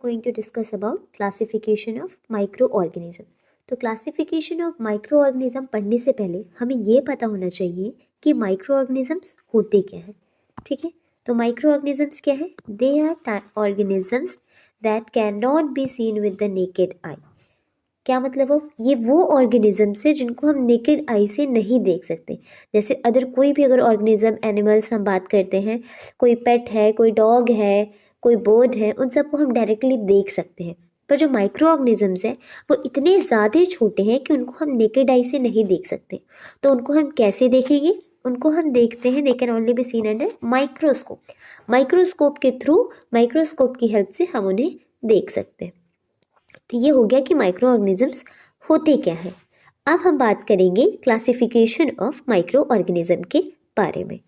going to discuss about classification of microorganisms. तो classification of micro organism पढ़ने से पहले हमें ये पता होना चाहिए कि माइक्रो ऑर्गेनिजम्स होते क्या है. ठीक है, तो माइक्रो ऑर्गेनिजम्स क्या है? They are organisms that cannot be seen with the naked eye. क्या मतलब हो? ये वो ऑर्गेनिजम्स है जिनको हम नेकेड आई से नहीं देख सकते. जैसे अगर ऑर्गेनिज्म एनिमल्स हम बात करते हैं, कोई पेट है, कोई डॉग है, कोई बर्ड है, उन सबको हम डायरेक्टली देख सकते हैं. पर जो माइक्रो ऑर्गेनिजम्स हैं वो इतने ज़्यादा छोटे हैं कि उनको हम नेकेड आई से नहीं देख सकते. तो उनको हम कैसे देखेंगे? उनको हम देखते हैं, they can only be seen under microscope. Microscope के थ्रू, माइक्रोस्कोप की हेल्प से हम उन्हें देख सकते हैं. तो ये हो गया कि माइक्रो ऑर्गेनिजम्स होते क्या है. अब हम बात करेंगे क्लासिफिकेशन ऑफ माइक्रो ऑर्गेनिज्म के बारे में.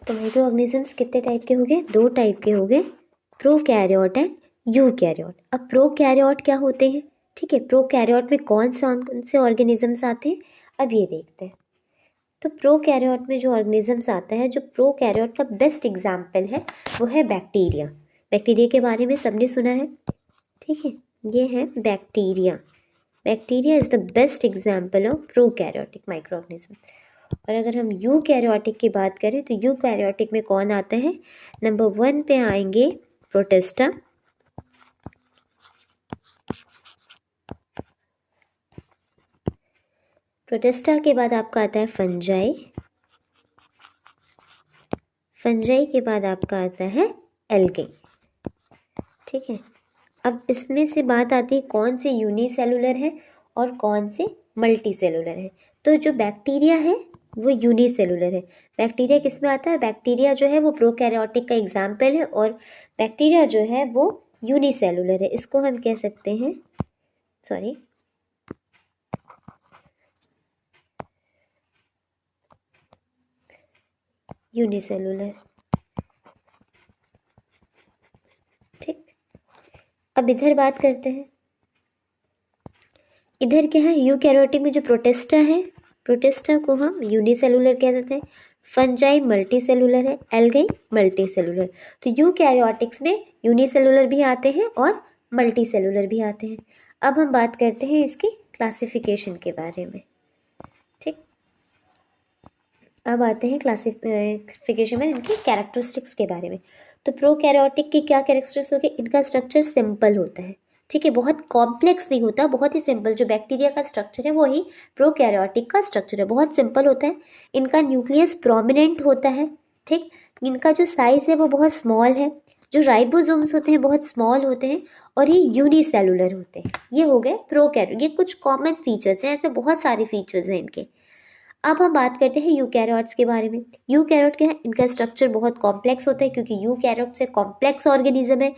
तो माइक्रो ऑर्गेनिजम्स कितने टाइप के हो गए? 2 टाइप के हो गए, प्रोकैरियोट एंड यूकैरियोट. अब प्रोकैरियोट क्या होते हैं? ठीक है, प्रोकैरियोट में कौन से ऑर्गेनिजम्स आते हैं, अब ये देखते हैं. तो प्रोकैरियोट में जो ऑर्गेनिजम्स आता है, जो प्रोकैरियोट का बेस्ट एग्जाम्पल है वो है बैक्टीरिया. बैक्टीरिया के बारे में सबने सुना है. ठीक है, ये है bacteria. Bacteria is the best example of prokaryotic micro organism. और अगर हम यूकैरियोटिक की बात करें तो यूकैरियोटिक में कौन आता है? नंबर 1 पे आएंगे प्रोटिस्टा. प्रोटिस्टा के बाद आपका आता है फंजाई. फंजाई के बाद आपका आता है एल्गे. ठीक है, अब इसमें से बात आती है कौन से यूनिसेलुलर है और कौन से मल्टी सेलुलर है. तो जो बैक्टीरिया है वो यूनिसेलुलर है. बैक्टीरिया किस में आता है? बैक्टीरिया जो है वो प्रोकैरियोटिक का एग्जाम्पल है और बैक्टीरिया जो है वो यूनिसेलुलर है. इसको हम कह सकते हैं, सॉरी, यूनिसेलुलर. ठीक, अब इधर बात करते हैं. इधर क्या है? यूकैरियोटिक में जो प्रोटिस्टा है, प्रोटिस्टा को हम यूनिसेलुलर कह देते हैं. फंजाई मल्टी सेलुलर है, एल्गाई मल्टी सेलुलर. तो यूकैरियोटिक्स में यूनिसेलुलर भी आते हैं और मल्टी सेलुलर भी आते हैं. अब हम बात करते हैं इसकी क्लासिफिकेशन के बारे में. ठीक, अब आते हैं क्लासिफिकेशन में इनकी कैरेक्टरिस्टिक्स के बारे में. तो प्रोकैरियोटिक के क्या कैरेक्टरिस्टिक्स हो गए? इनका स्ट्रक्चर सिंपल होता है. ठीक है, बहुत कॉम्प्लेक्स नहीं होता, बहुत ही सिंपल. जो बैक्टीरिया का स्ट्रक्चर है वही प्रोकैरियोटिक का स्ट्रक्चर है, बहुत सिंपल होता है. इनका न्यूक्लियस प्रोमिनेंट होता है. ठीक, इनका जो साइज है वो बहुत स्मॉल है. जो राइबोसोम्स होते हैं बहुत स्मॉल होते हैं और ये यूनिसेलुलर होते हैं. ये हो गए प्रोकैरियोट. ये कुछ कॉमन फीचर्स हैं, ऐसे बहुत सारे फीचर्स हैं इनके. अब हम बात करते हैं यूकैरियोट्स के बारे में. यूकैरियोट क्या है? इनका स्ट्रक्चर बहुत कॉम्प्लेक्स होता है क्योंकि यूकैरियोट से कॉम्प्लेक्स ऑर्गेनिज्म है,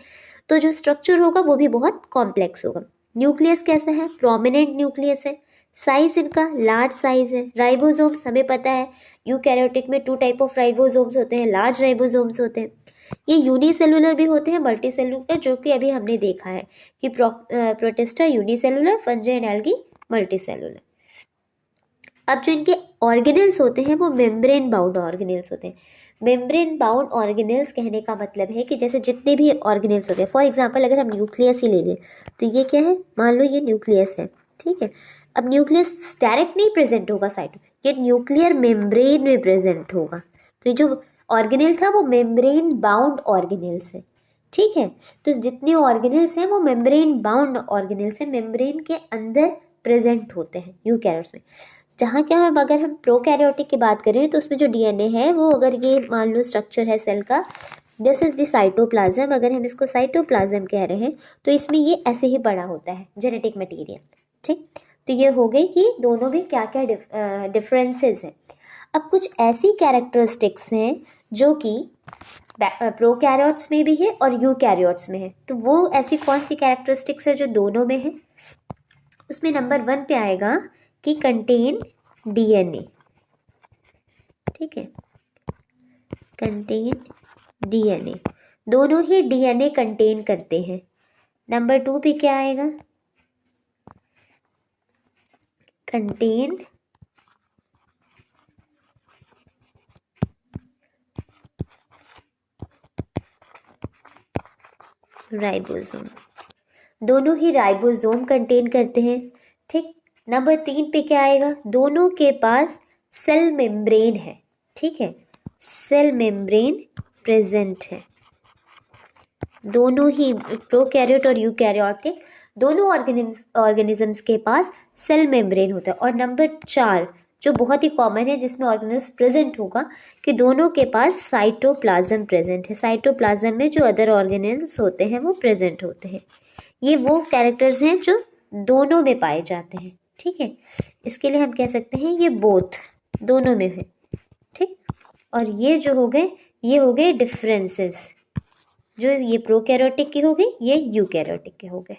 तो जो स्ट्रक्चर होगा वो भी बहुत कॉम्प्लेक्स होगा. न्यूक्लियस कैसा है? प्रोमिनेंट न्यूक्लियस है. साइज इनका लार्ज साइज है. राइबोसोम्स हमें पता है यूकैरियोटिक में 2 टाइप ऑफ राइबोसोम्स होते हैं, लार्ज राइबोसोम्स होते हैं. ये यूनिसेलुलर भी होते हैं, मल्टी सेलुलर, जो कि अभी हमने देखा है कि protista unicellular, fungi and algae multi cellular. अब जो इनके ऑर्गेनेल्स होते हैं वो मेम्ब्रेन बाउंड ऑर्गेनेल्स होते हैं. मेम्ब्रेन बाउंड ऑर्गेनेल्स कहने का मतलब है कि जैसे जितने भी ऑर्गेनेल्स होते हैं, फॉर एग्जांपल अगर हम न्यूक्लियस ही ले लें तो ये क्या है? मान लो ये न्यूक्लियस है. ठीक है, अब न्यूक्लियस डायरेक्ट नहीं प्रेजेंट होगा साइड में, ये न्यूक्लियर मेम्ब्रेन में प्रेजेंट होगा. तो ये जो ऑर्गेनेल था वो मेम्ब्रेन बाउंड ऑर्गेनेल्स है. ठीक है, तो जितने ऑर्गेनेल्स हैं वो मेम्ब्रेन बाउंड ऑर्गेनेल्स हैं, मेम्ब्रेन के अंदर प्रेजेंट होते हैं यूकैरियोट्स में. जहाँ क्या है, अगर हम प्रोकैरियोटिक की बात करें तो उसमें जो डीएनए है वो, अगर ये मान लो स्ट्रक्चर है सेल का, दिस इज द साइटोप्लाज्म, अगर हम इसको साइटोप्लाज्म कह रहे हैं तो इसमें ये ऐसे ही बड़ा होता है जेनेटिक मटेरियल। ठीक, तो ये हो गई कि दोनों में क्या क्या डिफरेंसेस हैं। अब कुछ ऐसी कैरेक्टरिस्टिक्स हैं जो कि प्रोकैरियोट्स में भी है और यूकैरियोट्स में है। तो वो ऐसी कौन सी कैरेक्टरिस्टिक्स है जो दोनों में है? उसमें नंबर 1 पे आएगा कि कंटेन डीएनए। ठीक है, कंटेन डीएनए, दोनों ही डीएनए कंटेन करते हैं। नंबर 2 पे क्या आएगा? कंटेन राइबोसोम, दोनों ही राइबोसोम कंटेन करते हैं। ठीक, नंबर 3 पे क्या आएगा? दोनों के पास सेल मेम्ब्रेन है। ठीक है, सेल मेम्ब्रेन प्रेजेंट है। दोनों ही प्रोकैरियोट और यूकैरियोटिक दोनों ऑर्गेनिजम्स के पास सेल मेम्ब्रेन होता है। और नंबर 4 जो बहुत ही कॉमन है जिसमें ऑर्गेनिज्म प्रेजेंट होगा, कि दोनों के पास साइटोप्लाज्म प्रेजेंट है। साइटोप्लाज्म में जो अदर ऑर्गेनिल्स होते हैं वो प्रेजेंट होते हैं। ये वो कैरेक्टर्स हैं जो दोनों में पाए जाते हैं। ठीक है, इसके लिए हम कह सकते हैं ये बोथ, दोनों में है। ठीक, और ये जो हो गए, ये हो गए डिफरेंसेस, जो ये प्रोकैरियोटिक के हो गए, ये यूकैरियोटिक के हो गए।